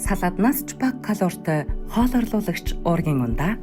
Саладнаас ч бага калоритой хоол орлуулагч уургийн ундаа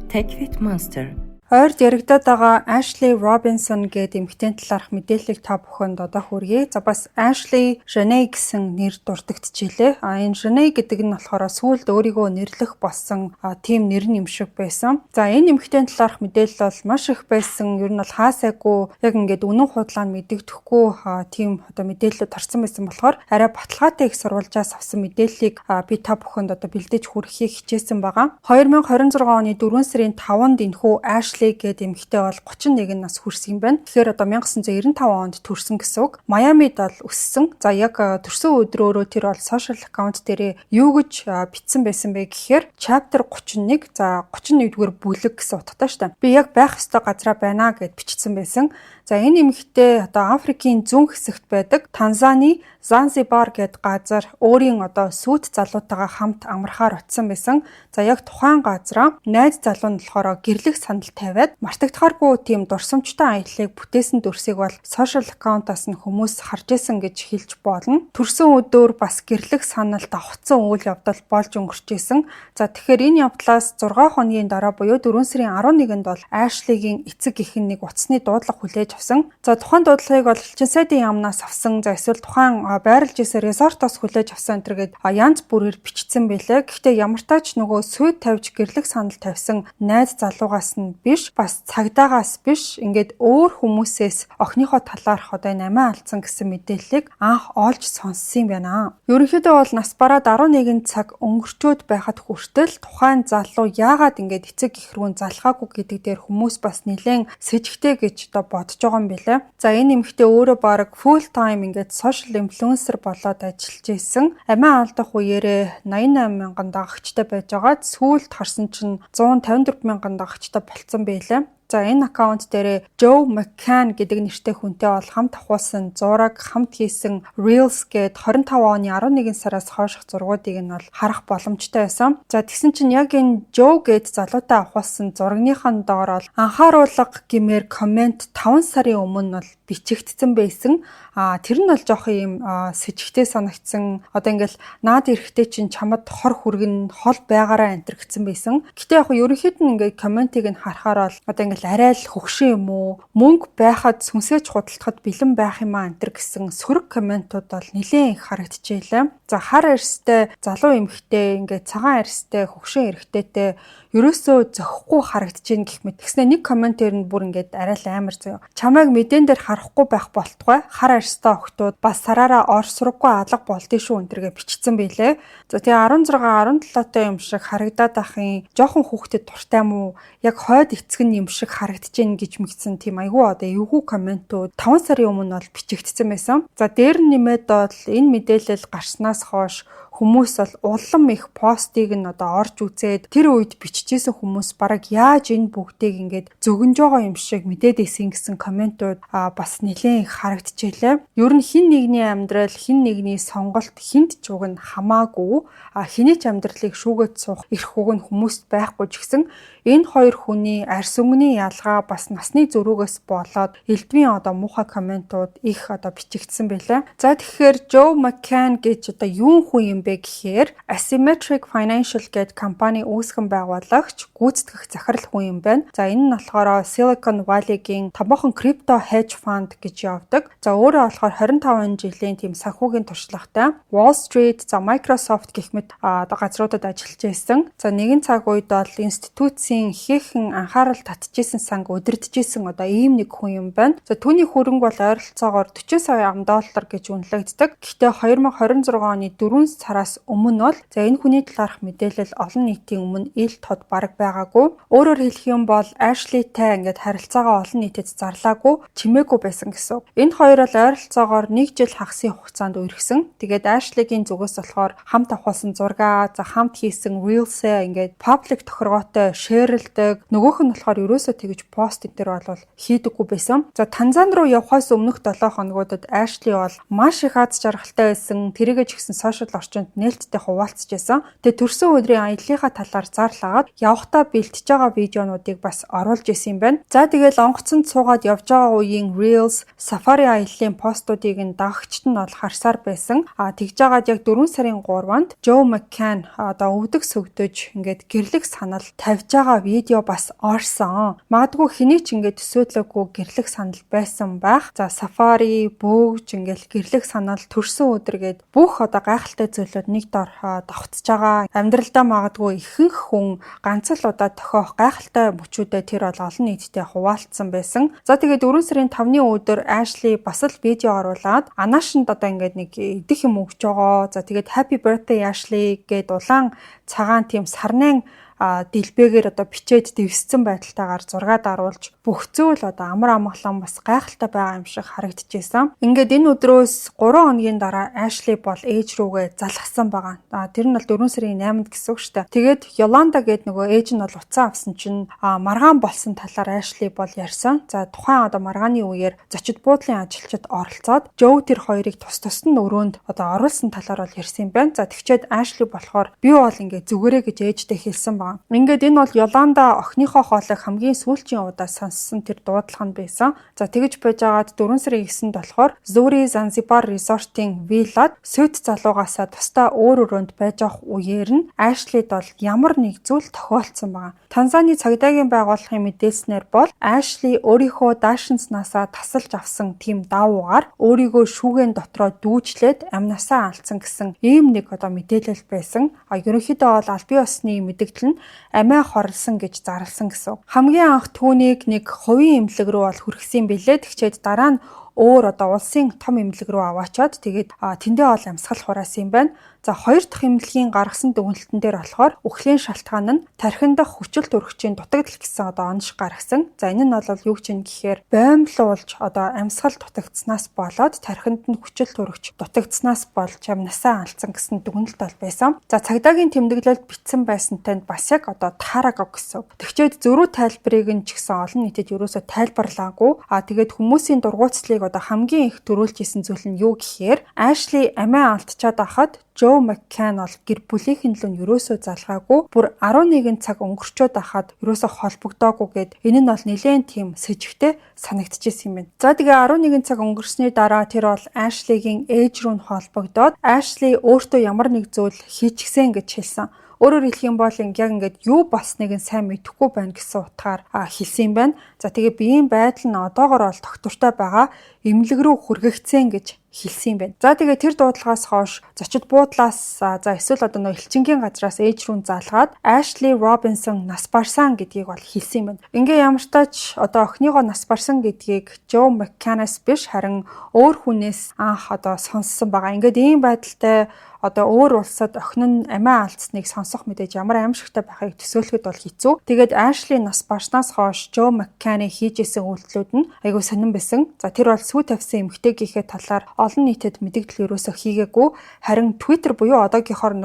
TechFit Monster. Ойрд яригадаад байгаа Ashley Robinson гэдэг эмэгтэй талаарх мэдээллийг та бүхэнд одоо хүргэе. За бас Ashley Janae гэсэн нэр дурддагдчихжээ. Энэ Janae гэдэг нь болохоор сүүлд өөрийгөө нэрлэх болсон тийм нэр юм шиг байсан. За энэ эмэгтэй талаарх мэдээлэл бол маш их байсан. Ер нь бол хаасайгүй яг ингээд үнэн худлаа нь мэдэгдэхгүй тийм одоо мэдээлэлүүд тарсан байсан болохоор арай баталгаатай их сурвалжаас авсан мэдээллийг би та бүхэнд одоо бэлдэж хүргэхийг хичээсэн байгаа. 2026 оны 4 сарын 5-нд энэхүү Ashley гэдэг эмэгтэй бол 31 нас хүрсэн юм байна. Тэгэхээр одоо 1995 онд төрсөн гэсэн үг. Майамид бол өссөн. За яг төрсөн өдрөөрөө тэр бол social account дээрээ юу гэж бичсэн байсан бэ гэхээр chapter 31 за 31-р бүлэг гэсэн утгатай шүү дээ. Би яг байх ёстой газараа байна гэд бичсэн байсан. За энэ эмэгтэй одоо Африкийн зүүн хэсэгт байдаг Танзаны Занзибар гэдэг газар өөрийн одоо сүйт залуутайгаа хамт амархаар очсон байсан. За яг тухайн газараа найз залуу нь болохоор гэрлэх санал тавиад мартагдахааргүй тийм дурсамжтай аяллыг бүтээсэн дүрсийг бол social account-аас нь хүмүүс харж исэн гэж хэлж болно. Төрсөн өдөр бас гэрлэх санал давхцсан үйл явдал болж өнгөрчээсэн. За тэгэхээр энэ явдлаас 6 хоногийн дараа буюу 4 сарын 11-нд бол Ashley-гийн эцэг эхэн нэг утасны дуудлага хүлээж авсан. За тухайн дуудлагыг бол элчин сайдын яамнаас авсан. За эсвэл тухайн байрлаж исэн резортоос хүлээж авсан энэ гээд янз бүрээр бичсэн байлээ. Гэхдээ ямар тач нөгөө сүйд тавьж гэрлэх санал тавьсан найз залуугаас нь биш, бас цагдаагаас биш, ингээд өөр хүмүүсээс охиныхоо талаарх одоо энэ амиа алдсан гэсэн мэдээллийг анх олж сонссон юм байна. Ерөнхийдөө бол нас бараад 11 цаг өнгөрчөөд байхад хүртэл тухайн залуу яагаад ингээд эцэг эх рүү залхаагүй гэдэг дээр хүмүүс бас нэлээд сэжигтэй гэж одоо бодож байгаа юм билээ. За энэ эмэгтэй өөрөө баг full time ингээд social influencer болоод ажиллаж исэн. Амиа алдах үеэрээ 88 мянган дагагчтай байж байгаад сүүлд харсан чинь 154 мянган дагагчтай болцсон байлээ. За энэ аккаунт дээр Joe McCann гэдэг нэртэй хүнтэй бол хамт ахуулсан зураг, хамт хийсэн Reels гээд 25 оны 11 сараас хойших зургуудыг нь бол харах боломжтой байсан. За тэгсэн чинь яг энэ Joe гээд залуутай ахуулсан зурагныхаа доор бол анхааруулга гэмээр коммент 5 сарын өмнө бол бичигдсэн байсан. Тэр нь бол жоох юм сэжигтэй санагдсан. Одоо ингээл наад эрэхтэй чинь чамд хор хүргэн хол байгаараа энтер гэсэн байсан. Гэтэ яг ерөнхийд нь ингээд комментиг нь харахаар бол одоо ингээл арай л хөгшин юм уу? Мөнгө байхад сүнсэж худалдахад бэлэн байх юм аа энтер гэсэн сөрөг комментууд бол нэлээд их харагдчихжээ. За хар арьстай залуу эмэгтэй ингээд цагаан арьстай хөгшин эрэгтэйтэй ерөөсөө зөхгүй харагдаж ийн гэх мэт. Тэгснэ нэг комментээр нь бүр ингээд арай л амар зөө. Чамайг мэдэн дээр харахгүй байх болтугай. Хар арьстай охтууд бас сараараа орсроггүй алга болдгий шүү энтергээ бичсэн байлээ. За тэгээ 16 17 той юм шиг харагдаад ахын жоохон хүүхдэд дуртай мүү? Яг хойд эцэг нь юм шиг харагдаж ийн гэж мэгсэн тийм айгүй одоо эвгүй комментууд 5 сарын өмнө бол бичигдсэн байсан. За дээр нь нэмээд бол энэ мэдээлэл гарснаас хойш хүмүүс бол улам их постыг нь одоо орж үзээд тэр үед биччихсэн хүмүүс бараг яаж энэ бүгдийг ингээд зөгнж байгаа юм шиг мэдээд исэн гэсэн комментууд бас нэлээд их харагдчихлээ. Ер нь хин нэгний амьдрал, хин нэгний сонголт хинт ч уг нь хамаагүй хэний ч амьдралыг шүүгээд суух эрх уг нь хүмүүст байхгүй ч гэсэн энэ хоёр хүний арьс өнгөний ялгаа бас насны зөрүүгээс болоод элдвийн одоо муухай комментууд их одоо бичигдсэн байлаа. За тэгэхээр Joe McCann гэж одоо юун хүн юм бэ гэхээр Asymmetric Financial гэдэг компани үүсгэн байгуулагч, гүйцэтгэх захирал хүн юм байна. За энэ нь болохоор Silicon Valley-гийн томоохон крипто hedge fund гэж явдаг. За өөрөө болохоор 25 жилийн тийм санхүүгийн туршлагатай Wall Street, за Microsoft гэх мэт одоо газруудад ажиллаж байсан. За нэгэн цаг үед бол институцийн ихээхэн анхаарал татчихсан санг удирдахжсэн одоо ийм нэг хүн юм байна. За түүний хөрөнгө бол ойролцоогоор 40 сая $40 гэж үнэлэгддэг. Гэхдээ 2026 оны 4 сараас өмнө бол за энэ хүний талаарх мэдээлэл олон нийтийн өмнө ил тод бараг байгаагүй. Өөрөөр хэлэх юм бол Ashley-тай ингээд харилцаагаа олон нийтэд зарлаагүй, чимээгүй байсан гэсэн. Энэ хоёр бол ойролцоогоор 1 жил хагасын хугацаанд үргэлжсэн. Тэгээд Ashley-гийн зүгээс болохоор хамт авахсан зураг, за хамт хийсэн Reels-ээ ингээд public тохиргоотой шеэрлдэг. Нөгөөх нь болохоор ерөөсөө тэгж пост энэ төр бол хийдэггүй байсан. За Танзан руу явхаас өмнөх 7 хоногудад Ashley бол маш их аз жаргалтай байсан. Тэрийгэ ч гэсэн сошиал орчинд орчинд нээлттэй хуваалцж байсан. Тэгээ төрсөн өдрийн аяллахаа талаар зарлаагаад явхдаа бэлтэж байгаа видеонуудыг бас оруулж исэн юм байна. За тэгээд онгоцонд суугаад явж байгаа үеийн Reels, Safari аяллаа постуудыг нь дагагчд нь бол харсаар байсан. Тэгж жагаад яг 4 сарын 3-нд Joe McCann өвдөг сөгдөж ингээд гэрлэх санал тавьж байгаа видео бас орсон. Магадгүй хэний ч ингээд төсөөлөөгүй гэрлэх санал байсан байх. За Safari бүгж ингээд гэрлэх санал төрсөн өдргээд бүх гайхалтай зүйлүүд нэг дор давтж байгаа. Амьдралдаа магадгүй ихэнх хүн ганц л удаа тохиох гайхалтай мөчүүдэд тэр бол олон нийтэд хуваалцсан байсан. За тэгээд 4 сарын 5-ны өдөр Ashley бас л видео оруулаад анаашинд ингээд нэг идэх юм өгч байгаа. За тэгээд Happy birthday Ashley гэд улаан цагаан тийм сарнайн дэлбэгээр бичээд дэвссэн байдалтайгаар зураг даруулж бүх зүйл амар амгалан бас гайхалтай байгаа юм шиг харагдчихсан. Ингээд энэ өдрөөс 3 хоногийн дараа Ashley бол ээж рүүгээ залгасан байгаа. Тэр нь бол 4 сарын 8-нд гэсэн үг шүү дээ. Тэгээд Yolanda гээд нөгөө ээж нь бол уцаа авсан чинь маргаан болсон талаар Ashley бол ярьсан. За тухайн маргааны үеэр зочид буудлын ажилчид оролцоод Joe тэр хоёрыг тус нь өрөөнд оруулсан талаар бол ярьсан юм байна. За тэгчээд Ashley болохоор би бол ингээд зүгээрээ гэж ээжтэй хэлсэн байна. Ингээд энэ бол Yolanda охиныхоо хоолойг хамгийн сүүлчийн удаа сонссон тэр дуудлага нь байсан. За тэгэж байж байгаад 4 сарын 9-нд болохоор Zuri Zanzibar Resort-ийн виллад Сөүт залуугаасаа тусдаа өөр өрөөнд байж авах үеэр нь Ashley-д бол ямар нэг зүйл тохиолдсон байна. Танзаны цагдаагийн байгууллагын мэдээлснээр бол Ashley өөрийнхөө даашинснасаа тасалж авсан тийм даавуугаар өөрийгөө шүүгэн дотроо дүүжлээд амнасаа алдсан гэсэн ийм нэг мэдээлэл байсан. Ерөнхийдөө бол албан ёсны мэдээлэл нь амиа хорлсон гэж зарласан гэсэн. Хамгийн анх түүнийг нэг хувийн эмнэлэг рүү бол хүргэсэн билээ. Тэгчээд дараа нь өөр улсын том эмнэлэг рүү аваачаад тэгээд тэндээ бол амьсгал хураасан юм байна. За хоёр дахь эмнэлгийн гаргасан дүгнэлтэн дээр болохоор үхлийн шалтгаан нь тархин дах хүчил төрөгчийн дутагдал гэсэн онш гаргасан. За энэ нь бол юу гэж юм гэхээр боомлуулж амьсгал дутагдсанаас болоод тархинд нь хүчил төрөгч дутагдсанаас болж амнасаа алдсан гэсэн дүгнэлт бол байсан. За цагдаагийн тэмдэглэлд бичсэн байсантай бас яг таараагүй гэсэн. Тэгчээд зөрүү тайлбарыг нь ч гэсэн олон нийтэд ерөөсөө тайлбарлаагүй. Тэгээд хүмүүсийн дургуутслыг хамгийн их төрүүлж исэн зүйл нь юу гэхээр Ashley амиа алдчихад байхад Joe McCann бол гэр бүлийнхэн лөө ерөөсөө залгаагүй. Бүр 11 цаг өнгөрчөөд байхад ерөөсөө холбогдоогүй гэд энэ нь бол нэлээд тийм сэжигтэй санагдчихсэн юм байна. За тэгээ 11 цаг өнгөрсний дараа тэр бол Ashley-гийн ээж рүү нь холбогдоод Ashley өөртөө ямар нэг зүйл хийчихсэн гэж хэлсэн. Өөрөөр хэлэх юм бол яг ингээд юу болсныг нь сайн мэдэхгүй байна гэсэн утгаар хэлсэн юм байна. За тэгээ биеийн байдал нь одоогоор бол доктортой байгаа эмнэлэг рүү хүргэгцэн гэж хэлсэн юм байна. За тэгээ тэр дуудлагаас хойш зочид буудлаас эсвэл элчингийн газраас ээж рүү залгаад Ashley Robinson нас барсан гэдгийг бол хэлсэн юм байна. Ингээ ямар ч тач охиныгоо нас барсан гэдгийг Joe McCann-аас биш харин өөр хүнээс анх сонссон байгаа. Ингээд ийм байдалтай өөр улсад охин нь амиа алдсныг сонсох мэдээж ямар аимшигтай байхыг төсөөлөхөд бол хэцүү. Тэгээд Ashley нас барснаас хойш Joe McCann хийж исэн үйлдэлүүд нь айгүй сонирн байсан. За тэр бол сүү тавьсан эмэгтэйгийнхээ талаар олон нийтэд мэдээлэл ерөөсөө хийгээгүй. Харин Twitter буюу одоогийнхоор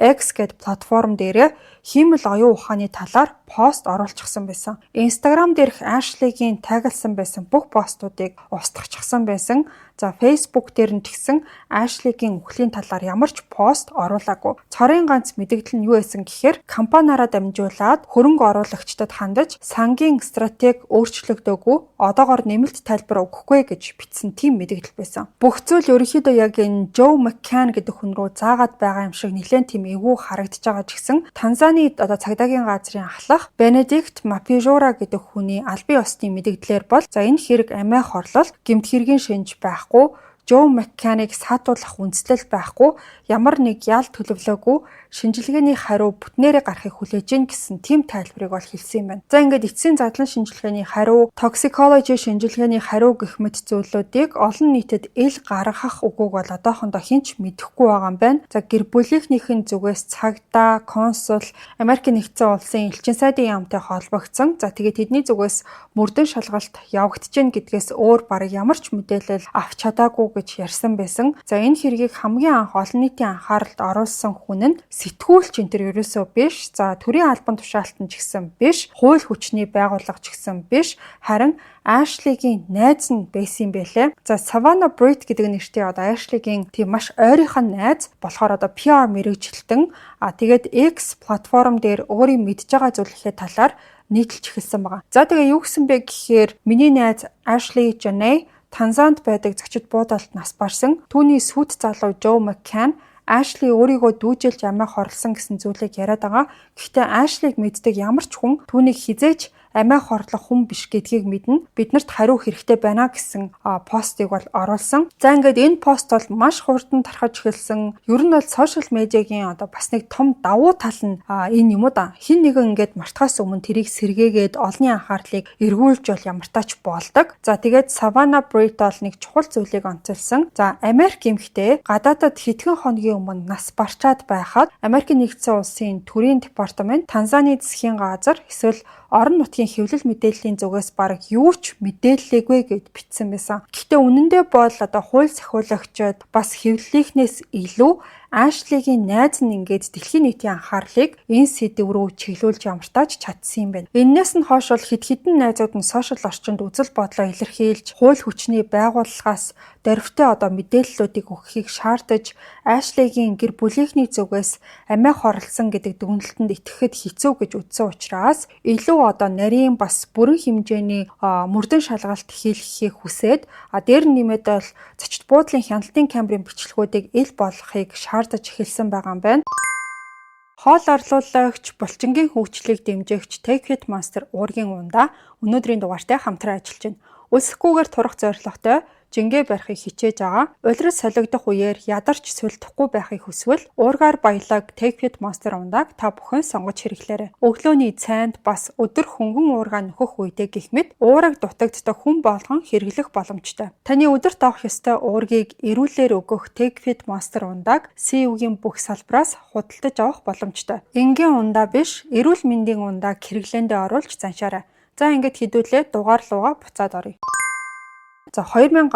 X гэдэг платформ дээрээ хиймэл оюун ухааны талаар пост оруулчихсан байсан. Instagram дээрх Ashley-гийн тагилсан байсан бүх постуудыг устгахчихсан байсан. За Facebook дээр нь тэгсэн Ashley-гийн үхлийн талаар ямар ч пост оруулаагүй. Цорын ганц мэдээлэл нь юу байсан гэхээр компаниараа дамжуулаад хөрөнгө оруулагчдад хандаж сангийн стратеги өөрчлөгдөөгүй одоогоор нэмэлт тайлбар өгөхгүй гэж бичсэн тийм мэдээлэл байсан. Бүх зүйл ерөнхийдөө яг энэ Joe McCann гэдэг хүн рүү заагаад байгаа юм шиг нэлээд тийм эвгүй харагдаж байгаа ч гэсэн Танзаны цагдаагийн газрын ахлах Benedict Mapijura гэдэг хүний албан ёсны мэдээлэлээр бол за энэ хэрэг амиа хорлол гэмт хэргийн шинж байх Joe McCann-ыг саатуулах үндслэл байхгүй, ямар нэг ял төлөвлөөгүй шинжилгээний хариу бүтнээрээ гарахыг хүлээж гин гэсэн тийм тайлбарыг бол хэлсэн юм байна. За ингээд эцсийн задлан шинжилгээний хариу, toxicology шинжилгээний хариу гэх мэт зүйлүүдийг олон нийтэд ил гаргах үгүйг бол одоохондоо хинч мэдэхгүй байгаа юм байна. За гэр бүлийнхнийхэн зүгээс цагдаа, консул, Америк нэгдсэн улсын элчин сайдын яамтай холбогдсон. За тэгээд тэдний зүгээс мөрдөн шалгалт явагдаж гин гэдгээс өөр бараг ямар ч мэдээлэл авч чадаагүй гэж ярьсан байсан. За энэ хэргийг хамгийн анх олон нийтийн анхааралд оруулсан хүн нь сэтгүүлч энэ төр ерөөсөө биш. За төрийн албан тушаалтан ч гэсэн биш. Хууль хүчний байгууллага ч гэсэн биш. Харин Ashley-гийн найз нь байсан юм байлээ. За Savannah Britt гэдэг нэртэй одоо Ashley-гийн тийм маш ойрынхон найз болохоор одоо PR мэргэжилтэн тэгээд X платформ дээр өөрийн мэдж байгаа зүйлийнхээ талаар нийтэлж эхэлсэн байгаа. За тэгээ юу гэсэн бэ гэхээр миний найз Ashley Janae Танзанд байдаг зочид буудалд нас барсан. Түүний сүт залуу Joe McCann Ashley өөрийгөө дүүжилж амиа хорлсон гэсэн зүйлийг яриад байгаа. Гэхдээ Ashley-г мэддэг ямар ч хүн түүнийг хизээч амиа хорлох хүн биш гэдгийг мэднэ. Биднэрт хариу хэрэгтэй байна гэсэн постыг бол оруулсан. За ингээд энэ пост бол маш хурдан тархаж эхэлсэн. Ер нь бол сошиал медиагийн одоо бас нэг том давуу тал нь энэ юм уу да. Хин нэгэн ингээд мартахаас өмнө тэрийг сэргээгээд олонний анхаарлыг эргүүлж бол ямартаач болдог. За тэгээд Savannah Britt бол нэг чухал зүйлийг онцолсон. За Америк эмэгтэй гадаадад хэдхэн хоногийн өмнө нас барчаад байхад Америкийн нэгдсэн улсын төрийн департамент Танзаны засгийн газар эсвэл орон нутгийн хэвлэл мэдээллийн зүгээс бараг юу ч мэдээллээгүй гэд бичсэн байсан. Гэхдээ үнэндээ бол одоо хууль сахиулагчид бас хэвлэлийнхнээс илүү Ashley-гийн найз нь ингээд дэлхийн нийтийн анхаарлыг энэ сэдв рүү чиглүүлж ямартаач чадсан юм байна. Эннээс нь хойш бол хэд хэдэн найзууд нь сошиал орчинд үзэл бодлоо илэрхийлж, хууль хүчний байгууллагаас дөрвтэй одоо мэдээллүүдийг өгөхийг шаардаж, Ashley-гийн гэр бүлийнхний зүгээс амиа хорлсон гэдэг дүгнэлтэнд итгэхэд хэцүү гэж үзсэн учраас илүү одоо нарийн бас бүрэн хэмжээний мөрдөн шалгалт хийлгэхийг хүсээд дээр нь нэмээд бол зочид буудлын хяналтын камерын бичлэгүүдийг ил болгохыг шаардаж эхэлсэн байгаа юм байна. Хоол орлуулагч, булчингийн хөгжлийг дэмжигч Take It Monster уургийн ундаа өнөөдрийн дугаартай хамтран ажиллаж байна. Үлсэхгүйгээр турах зорилготой жингээ барихыг хичээж байгаа. Улирал солигдох үеэр ядарч сүлдэхгүй байхыг хүсвэл уургаар баялаг Take It Monster ундааг та бүхэн сонгож хэрэглээрэй. Өглөөний цайнд бас өдөр хөнгөн уургаа нөхөх үедээ гэх мэт уураг дутагддаг хүн болгон хэрэглэх боломжтой. Таны өдөрт авах ёстой уургийг эрүүлэр өгөх Take It Monster ундааг CEO-гийн бүх салбараас худалдаж авах боломжтой. Энгийн ундаа биш, эрүүл мэндийн ундааг хэрэглээндээ оруулж заншаарай. За ингээд хэдүүлээ дугаар руугаа буцаад оръё. За 2013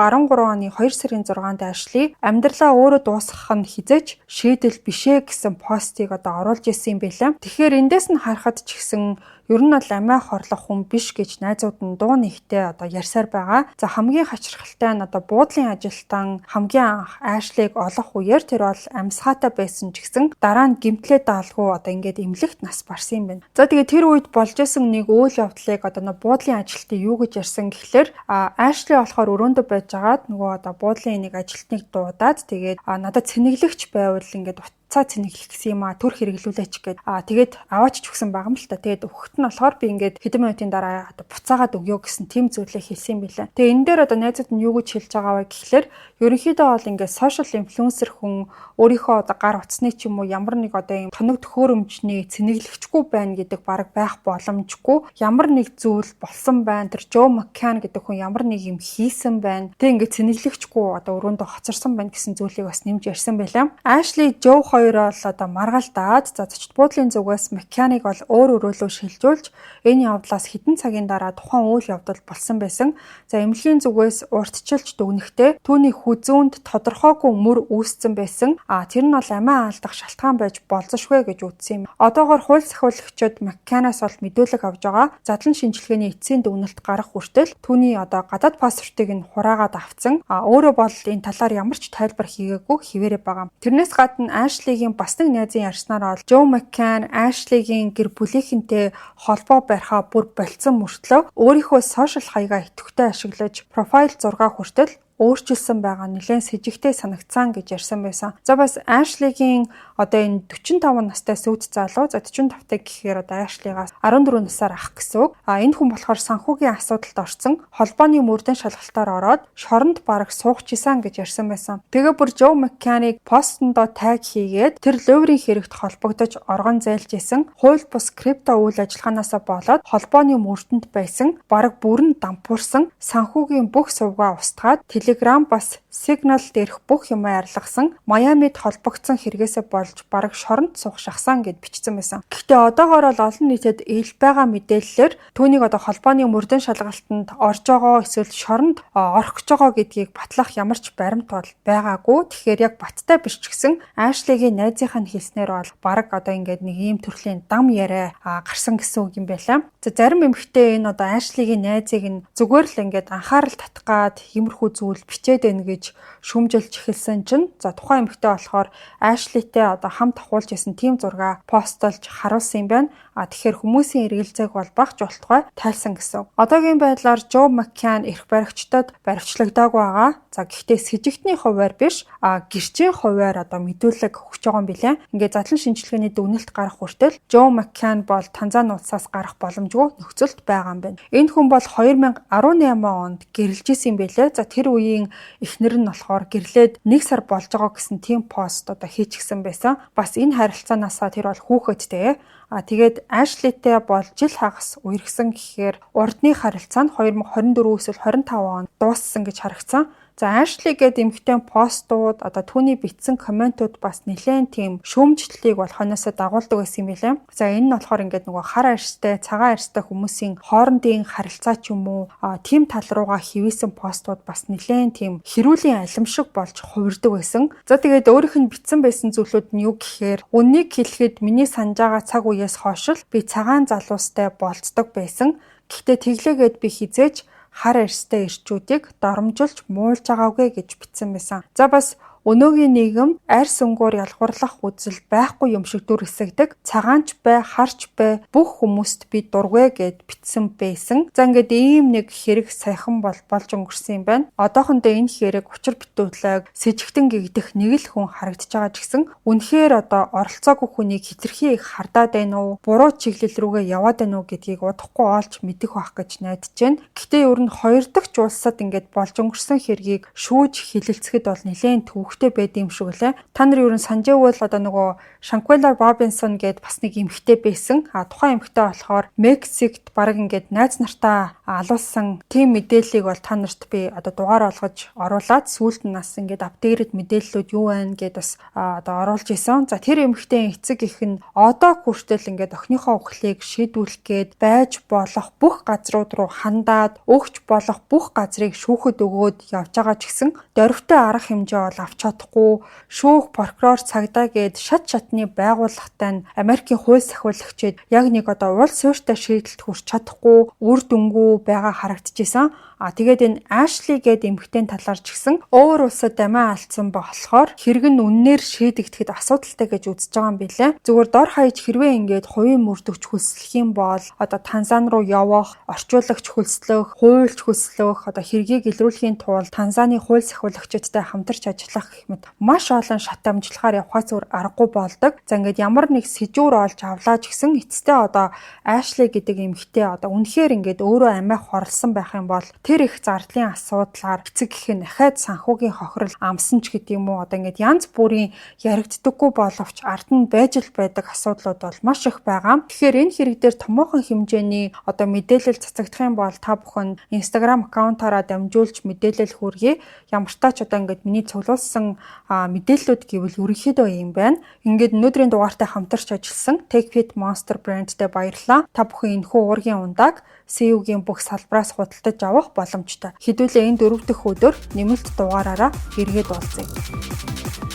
оны 2 сарын 6-нд Ashley амьдралаа өөрөө дуусгах нь хизээч шийдэл бишээ гэсэн постыг одоо оруулж ирсэн юм байлаа. Тэгэхээр эндээс нь харахад ч гэсэн ер нь бол амиа хорлох хүн биш гэж найзууд нь дуу нэгтээ одоо ярьсаар байгаа. За хамгийн хачирхалтай нь одоо буудлын ажилтан хамгийн анх Ashley-г олох үеэр тэр бол амьсгаатай байсан ч гэсэн дараа нь гэмтлээ даалгүй одоо ингээд эмнэлэгт нас барсан юм байна. За тэгээд тэр үед болж исэн нэг үйл явдлыг одоо буудлын ажилтны юу гэж ярьсан гэхлээр Ashley болохоор өрөөндөө байжгаад нөгөө одоо буудлын нэг ажилтныг дуудаад тэгээд надад цэнэглэгч байвал ингээд цаа цэнэглэх гэсэн юм төр хэрэглүүлээч гээд тэгээд аваач ч өгсөн байгаа юм л та. Тэгээд өгөхт нь болохоор би ингээд хэдэн минутын дараа одоо буцаагаад өгөө гэсэн тийм зүйлээ хэлсэн юм билээ. Тэгээд энэ дээр одоо найзууд нь юу гэж хэлж байгаа вэ гэхлээр ерөнхийдөө бол ингээд сошиал инфлюенсер хүн өөрийнхөө одоо гар утасны ч юм уу ямар нэг одоо юм тоног төхөөрөмжний цэнэглэгчгүй байна гэдэг бараг байх боломжгүй. Ямар нэг зүйл болсон байна. Тэр Joe McCann гэдэг хүн ямар нэг юм хийсэн байна. Тэг ингээд цэнэглэгчгүй одоо өрөөндөө хоцорсон байна гэсэн зүйлийг бас нэмж ярьсан байлаа. Ashley Joe хоёр бол одоо маргалдаад за зочид буудлын зүгээс McCann-ыг бол өөр өрөөлөө шилжүүлж энэ явдлаас хэдэн цагийн дараа тухайн үйл явдал болсон байсан. За эмнэлгийн зүгээс урьдчилж дүгнэхдээ түүний хүзүүнд тодорхойгүй мөр үүссэн байсан. Тэр нь бол амиа алдах шалтгаан байж болзошгүй гэж үзсэн юм. Одоогоор хууль сахиулагчид McCann-аас бол мэдүүлэг авж байгаа. Задлан шинжилгээний эцсийн дүгнэлт гарах хүртэл түүний одоо гадаад паспортыг нь хураагаад авцсан. Өөрөө бол энэ талаар ямар ч тайлбар хийгээгүй хിവэрэ байгаа. Тэрнээс гадна Ashley-гийн бас нэг найзын ярьснаар бол Joe McCann Ashley-гийн гэр бүлийнхэнтэй холбоо барихаа бүр болцсон мөртлөө өөрийнхөө сошиал хаягаа идэвхтэй ашиглаж профайл зураг хүртэл өөрчилсөн байгаа нэлээд сэжигтэй санагцсан гэж ярьсан байсан. За бас Ashley-гийн одоо энэ 45 настай сүйт залуу за 45-тай гэхээр одоо Ashley-гаас 14 насаар ах гэсэн үг. Энэ хүн болохоор санхүүгийн асуудалд орсон холбооны мөрдөн шалгалтаар ороод шоронд бараг суугчсан гэж ярьсан байсан. Тэгээ бүр Joe McCann-ыг постондоо таг хийгээд тэр луврын хэрэгт холбогдож оргон зайлж исэн хууль бус крипто үйл ажиллагаанаас болоод холбооны мөрдөнд байсан бараг бүрэн дампуурсан санхүүгийн бүх сувгаа устгаад Telegram бас Signal дээрх бүх юм арилгасан Майамид холбогдсон хэрэгээсээ болж бараг шоронд суух шахсан гэд бичсэн байсан. Гэхдээ одоогоор бол олон нийтэд ил байгаа мэдээллээр түүнийг одоо холбооны мөрдөн шалгалтанд орж байгаа эсвэл шоронд орох гэж байгаа гэдгийг батлах ямар ч баримт бол байгаагүй. Тэгэхээр яг баттай биш ч гэсэн Ashley-гийн найзынх нь хэлснээр бол бараг одоо ингээд нэг ийм төрлийн дам яриа гарсан гэсэн үг юм байлаа. За зарим эмэгтэй энэ одоо Ashley-гийн найзыг нь зүгээр л ингээд анхаарал татах гад иймэрхүү зүйл бичээд байна гэж шүүмжилж эхэлсэн чинь за тухайн эмэгтэй болохоор Ashley-тэй одоо хамт ахуулж исэн тийм зураг постлж харуулсан юм байна. Тэгэхээр хүмүүсийн эргэлзээг бол багч болтугай тайлсан гэсэн. Одоогийн байдлаар Joe McCann эрх баригчдад баривчлагдаагүй байгаа. За гэхдээ с хэжигтний хуваар биш гэрчийн хуваар одоо мэдүүлэг өгч байгаа юм билээ. Ингээд задлан шинжилгээний дүгнэлт гарах хүртэл Joe McCann бол Танзани улсаас гарах боломжгүй нөхцөлд байгаа юм байна. Энэ хүн бол 2018 онд гэрэлжсэн юм билээ. За тэр үеийн эхнэр нь болохоор гэрлээд 1 сар болж байгаа гэсэн тийм пост одоо хийчихсэн байсан. Бас энэ харилцаанаасаа тэр бол хүүхэдтэй. Тэгээд Ashley-тэй бол жил хагас үерхсэн гэхээр урдны харилцаа нь 2024 эсвэл 25 онд дууссан гэж харагдсан. За Ashley гэдэг эмэгтэй постууд одоо түүний бичсэн комментууд бас нэлээд тийм шүүмжлэлийг бол хойноосоо дагуулдаг байсан юм билээ. За энэ нь болохоор ингээд нөгөө хар арьстай, цагаан арьстай хүмүүсийн хоорондын харилцаа ч юм уу тийм тал руугаа хивээсэн постууд бас нэлээд тийм хэрүүлийн алим шиг болж хувирдаг байсан. За тэгээд өөрийнх нь бичсэн байсан зүйлүүд нь юу гэхээр үннийг хэлэхэд миний санаж байгаа цаг үеэс хойш л би цагаан залуустай болцдог байсан. Гэхдээ тэглээгээд би хизээж хар арьстай ирчүүдийг доромжилж муулж байгаагүй гэж бичсэн байсан. За бас өнөөгийн нийгэм арьс өнгөөр ялгуурлах үзэл байхгүй юм шиг дүр эсэгдэг. Цагаанч бай, харч бай бүх хүмүүст би дургүй гэд бичсэн байсан. За ингээд ийм нэг хэрэг саяхан болж өнгөрсөн юм байна. Одоохондоо энэ хэрэг учир бүтүүлэг сэжигтэн гэгдэх нэг л хүн харагдаж байгаа ч гэсэн үнэхээр одоо оролцоогүй хүнийг хэтэрхий их хардаад байна уу? Буруу чиглэл рүүгээ яваад байна уу гэдгийг удахгүй олж мэдэх байх гэж найдаж байна. Гэхдээ ер нь хоёр дахь улсад ингээд болж өнгөрсөн хэргийг шүүж хилэлцэхэд бол нэлээд төвөгтэй байд юм шиг лээ. Та нар ер нь санджээвэл одоо нөгөө Shanquella Robinson гэд бас нэг эмэгтэй байсан. Тухайн эмэгтэй болохоор Мексикт баг ингээд найз нартаа алуулсан тийм мэдээллийг бол та нарт би одоо дугаар олгож оруулаад сүүлд нь нас ингээд апдейтэд мэдээллүүд юу байна гэд бас одоо оруулж исэн. За тэр эмэгтэй эцэг их нь одоо хүртэл ингээд охиныхоо үхлийг шийдвүүлэх гээд байж болох бүх газрууд руу хандаад өгч болох бүх газрыг шүүхэд өгөөд явж байгаа ч гэсэн дөрвтэй арга хэмжээ бол авч чадахгүй. Шүүх прокурор цагдаа гээд шат шатны байгууллагатай нь Америкийн хууль сахиулагчид яг нэг одоо уул суурьтай шийдэлд хүрч чадахгүй үр дүнгүй байгаа харагдчихсан. Тэгээд энэ Ashley гэдэг эмэгтэй талаар ч гэсэн өөр улсад дамиа алдсан болохоор хэрэг нь үннээр шийдэгдэхэд асуудалтай гэж үзэж байгаа юм билээ. Зүгээр дор хаяж хэрвээ ингээд хувийн мөрдөгч хөлслөх юм бол одоо Танзани руу явах, орчуулагч хөлслөх, хуульч хөлслөх, одоо хэргийг илрүүлэхийн тулд Танзаны хууль сахиулагчидтай хамтарч ажиллах гэх мэт маш олон шат амжилахаар явхаас өөр аргагүй болдог. За ингээд ямар нэг сэжүүр олж авлаа ч гэсэн эцэстээ одоо Ashley гэдэг эмэгтэй одоо үнэхээр ингээд өөрөө амиа хорлсон байх юм бол тэр их зардлын асуудлаар эцэг гэх нь ахаад санхүүгийн хохирол амсан ч гэдэг юм уу одоо ингээд янз бүрийн яригддаггүй боловч ард нь байж л байдаг асуудлууд бол маш их байгаа. Тэгэхээр энэ хэрэг дээр томоохон хэмжээний одоо мэдээлэл цацагдах юм бол та бүхэн Instagram аккаунтаараа дамжуулж мэдээлэл хүргэе. Ямар ч тач одоо ингээд миний цуглуулсан мэдээллүүд гэвэл ерөнхийдөө юм байна. Ингээд өнөөдрийн дугаартай хамтарч ажилласан TechFit Monster брэндтэй баярлалаа. Та бүхэн энэхүү уургийн ундааг CU-гийн бүх салбараас худалдаж авах боломжтой. Хэдүүлээ энэ 4 дахь өдөр нэмэлт дугаараараа эргээд уулзъя.